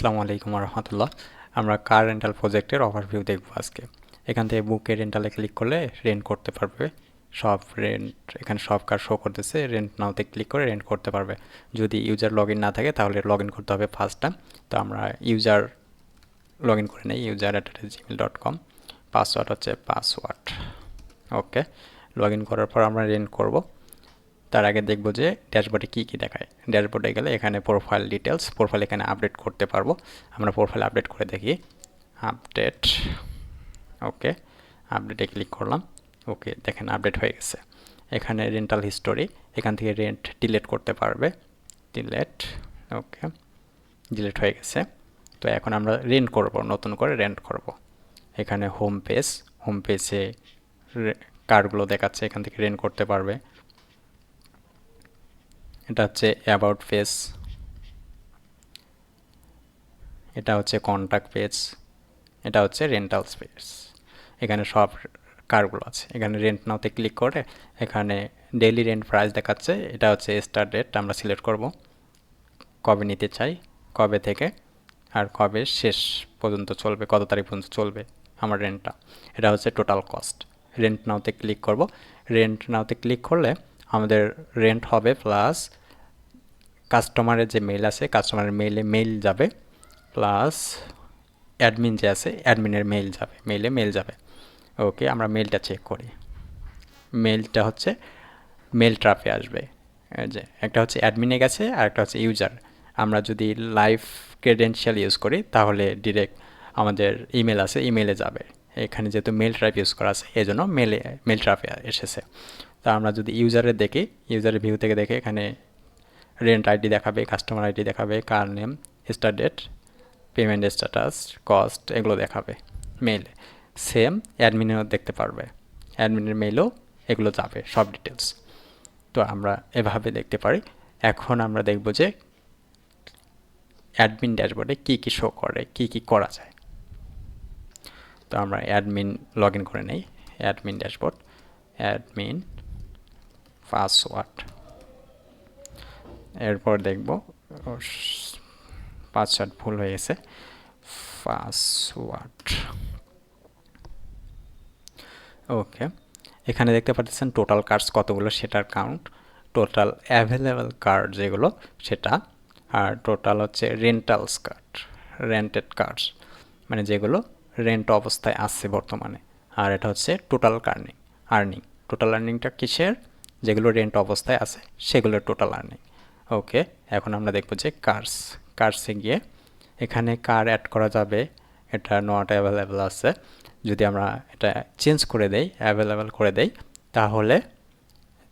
আসসালামু আলাইকুম রহমতুল্লাহ। আমরা কার রেন্টাল প্রজেক্টের ওভারভিউ দেখব আজকে। এখান থেকে বুকে রেন্টালে ক্লিক করলে রেন্ট করতে পারবে। সব রেন্ট এখানে সব কার শো করতেছে। রেন্ট নাওতে ক্লিক করে রেন্ট করতে পারবে। যদি ইউজার লগ ইন না থাকে তাহলে লগ ইন করতে হবে ফার্স্ট টাইম। তো আমরা ইউজার লগ ইন করে নেই, user@gmail.com। পাসওয়ার্ড হচ্ছে পাসওয়ার্ড। ওকে, লগ ইন করার পর আমরা রেন্ট করব। তার আগে দেখব যে ড্যাশবোর্ডে কী কী দেখায়। ড্যাশবোর্ডে গেলে এখানে প্রোফাইল ডিটেলস, প্রোফাইল এখানে আপডেট করতে পারবো। আমরা প্রোফাইল আপডেট করে দেখি। আপডেট, ওকে, আপডেটে ক্লিক করলাম। ওকে, দেখেন আপডেট হয়ে গেছে। এখানে রেন্টাল হিস্টোরি, এখান থেকে রেন্ট ডিলেট করতে পারবে। ডিলেট, ওকে, ডিলেট হয়ে গেছে। তো এখন আমরা রেন্ট করব, নতুন করে রেন্ট করব। এখানে হোম পেজ, হোম পেজে কারগুলো দেখাচ্ছে, এখান থেকে রেন্ট করতে পারবে। এটা হচ্ছে অ্যাবাউট পেজ, এটা হচ্ছে কন্ট্যাক্ট পেজ, এটা হচ্ছে রেন্টালস পেজ। এখানে সব কারগুলো আছে। এখানে রেন্ট নাওতে ক্লিক করে এখানে ডেইলি রেন্ট প্রাইস দেখাচ্ছে। এটা হচ্ছে স্টার্ট ডেট, আমরা সিলেক্ট করব কবে নিতে চাই, কবে থেকে আর কবে শেষ পর্যন্ত চলবে, কত তারিখ পর্যন্ত চলবে আমার রেন্টটা। এটা হচ্ছে টোটাল কস্ট। রেন্ট নাওতে ক্লিক করব। রেন্ট নাওতে ক্লিক করলে আমাদের রেন্ট হবে প্লাস কাস্টমারের যে মেল আছে, কাস্টমারের মেল যাবে, প্লাস অ্যাডমিন যে আছে অ্যাডমিনের মেল যাবে। ওকে, আমরা মেলটা চেক করি। মেলটা হচ্ছে মেল ট্রাফে আসবে। যে একটা হচ্ছে অ্যাডমিনে গেছে আর একটা হচ্ছে ইউজার। আমরা যদি লাইভ ক্রেডেনশিয়াল ইউজ করি তাহলে ডিরেক্ট আমাদের ইমেল আছে, ইমেলে যাবে। এখানে যেহেতু মেল ট্রাফ ইউজ করা আছে এই জন্য মেল ট্রাফে এসেছে। তা আমরা যদি ইউজারে দেখি, ইউজারের ভিউ থেকে দেখে এখানে রেন্ট আইডি দেখাবে, কাস্টমার আইডি দেখাবে, car name, start date, payment status, cost, এগুলো দেখাবে মেইলে। সেম অ্যাডমিনেও দেখতে পারবে, অ্যাডমিনের মেইলও এগুলো যাবে সব ডিটেলস। তো আমরা এভাবে দেখতে পারি। এখন আমরা দেখব যে অ্যাডমিন ড্যাশবোর্ডে কী কী শো করে, কী কী করা যায়। তো আমরা অ্যাডমিন লগ ইন করে নেই। Admin dashboard, admin, password. এরপর দেখব পাসওয়ার্ড ভুল হয়ে গেছে, পাসওয়ার্ড। ওকে, এখানে দেখতে পাচ্ছেন টোটাল কার্ডস কতগুলো সেটার কাউন্ট, টোটাল অ্যাভেলেবেল কার্ড যেগুলো সেটা, আর টোটাল হচ্ছে রেন্টালস কার্ড, রেন্টেড কার্ডস মানে যেগুলো রেন্ট অবস্থায় আছে বর্তমানে। আর এটা হচ্ছে টোটাল আর্নিং। টোটাল আর্নিংটা কিসের, যেগুলো রেন্ট অবস্থায় আছে সেগুলোর টোটাল আর্নিং। ওকে, এখন আমরা দেখব যে কার্সে গিয়ে এখানে কার অ্যাড করা যাবে, এটা নট অ্যাভেলেবেল আছে। যদি আমরা এটা চেঞ্জ করে দেই, অ্যাভেলেবেল করে দেই, তাহলে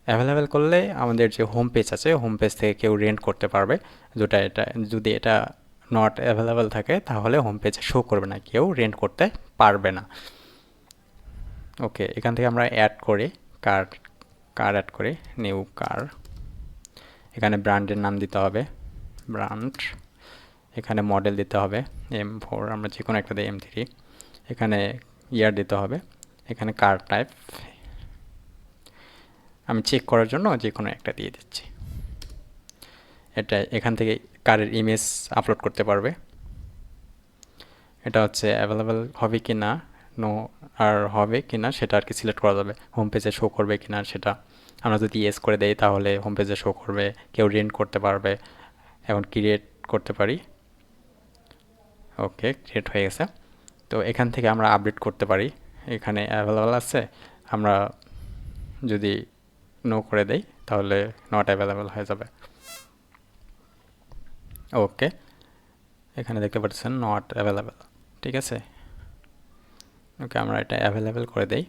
অ্যাভেলেবেল করলে আমাদের যে হোম পেজ আছে হোম পেজ থেকে কেউ রেন্ট করতে পারবে। যদি এটা নট অ্যাভেলেবেল থাকে তাহলে হোম পেজে শো করবে না, কেউ রেন্ট করতে পারবে না। ওকে, এখান থেকে আমরা অ্যাড করি, কার অ্যাড করি, নিউ কার। এখানে ব্র্যান্ডের নাম দিতে হবে, ব্র্যান্ড। এখানে মডেল দিতে হবে M4, আমরা যে কোনো একটা দিই M3। এখানে ইয়ার দিতে হবে। এখানে কার টাইপ আমি চেক করার জন্য যে কোনো একটা দিয়ে দিচ্ছি। এটা এখান থেকে কারের ইমেজ আপলোড করতে পারবে। এটা হচ্ছে অ্যাভেলেবেল হবে কি না, নো আর হবে কি না সেটা আর কি সিলেক্ট করা যাবে। হোম পেজে শো করবে কি না সেটা আমরা যদি ইয়েস করে দেই তাহলে হোম পেজে শো করবে, কেউ রেন্ট করতে পারবে। এখন ক্রিয়েট করতে পারি। ওকে, ক্রিয়েট হয়ে গেছে। তো এখান থেকে আমরা আপডেট করতে পারি। এখানে অ্যাভেলেবেল আছে, আমরা যদি নো করে দেই তাহলে নট অ্যাভেলেবেল হয়ে যাবে। ওকে, এখানে দেখতে পাচ্ছেন নট অ্যাভেলেবেল, ঠিক আছে। ওকে, আমরা এটা অ্যাভেলেবেল করে দেই,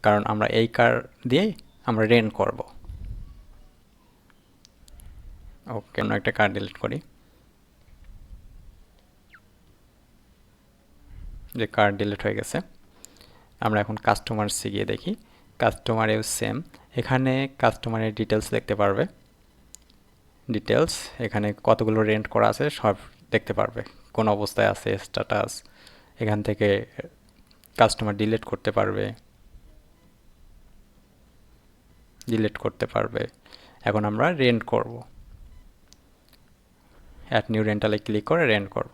কারণ আমরা এই কার দিয়েই আমরা রেন্ট করব। ওকে, আমরা একটা কার ডিলিট করি, যে কার ডিলিট হয়ে গেছে। আমরা এখন কাস্টমারসে গিয়ে দেখি, কাস্টমারেও সেম। এখানে কাস্টমারের ডিটেলস দেখতে পারবে, ডিটেলস এখানে কতগুলো রেন্ট করা আছে সব দেখতে পারবে, কোন অবস্থায় আছে, স্ট্যাটাস। এখান থেকে কাস্টমার ডিলিট করতে পারবে। এখন আমরা রেন্ট করব, অ্যাড নিউ রেন্টালে ক্লিক করে রেন্ট করব।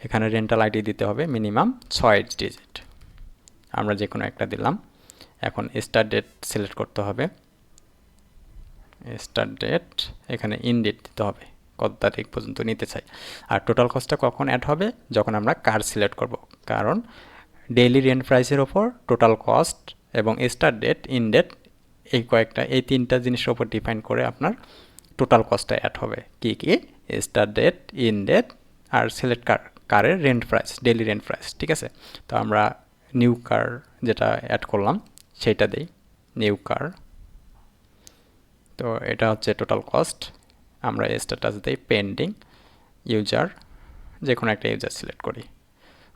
এখানে রেন্টাল আইডি দিতে হবে মিনিমাম 6 ডিজিট, আমরা যে কোনো একটা দিলাম। এখন স্টার্ট ডেট সিলেক্ট করতে হবে, স্টার্ট ডেট, এখানে ইন ডেট দিতে হবে, কত তারিখ পর্যন্ত নিতে চাই। আর টোটাল কস্টটা কখন অ্যাড হবে, যখন আমরা কার সিলেক্ট করব, কারণ ডেইলি রেন্ট প্রাইসের ওপর টোটাল কস্ট এবং স্টার্ট ডেট, ইন ডেট, এই তিনটা জিনিসের ওপর ডিফাইন করে আপনার টোটাল কস্টটা অ্যাড হবে। কি কি? স্টার্ট ডেট, ইন ডেট, আর সিলেক্ট কারের rent price, daily rent price. ঠিক আছে, তো আমরা নিউ কার যেটা অ্যাড করলাম সেইটা দিই, নিউ কার। তো এটা হচ্ছে টোটাল কস্ট। আমরা স্ট্যাটাস দিই পেন্ডিং, ইউজার, যে কোনো একটা ইউজার সিলেক্ট করি,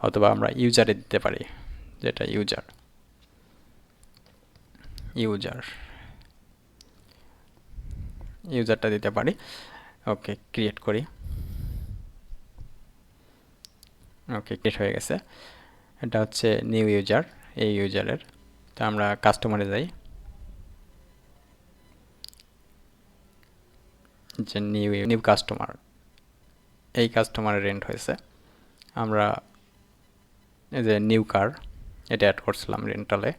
অথবা আমরা ইউজারে দিতে পারি, যেটা ইউজার, ইউজারটা দিতে পারি। ওকে, ক্রিয়েট করি। ওকে, ক্রিয়েট হয়ে গেছে। এটা হচ্ছে নিউ ইউজার, এই ইউজারের। তো আমরা কাস্টমারে যাই, যে নিউ কাস্টমার, এই কাস্টমারের রেন্ট হয়েছে। আমরা এই যে নিউ কার এটা অ্যাড করছিলাম রেন্টালে,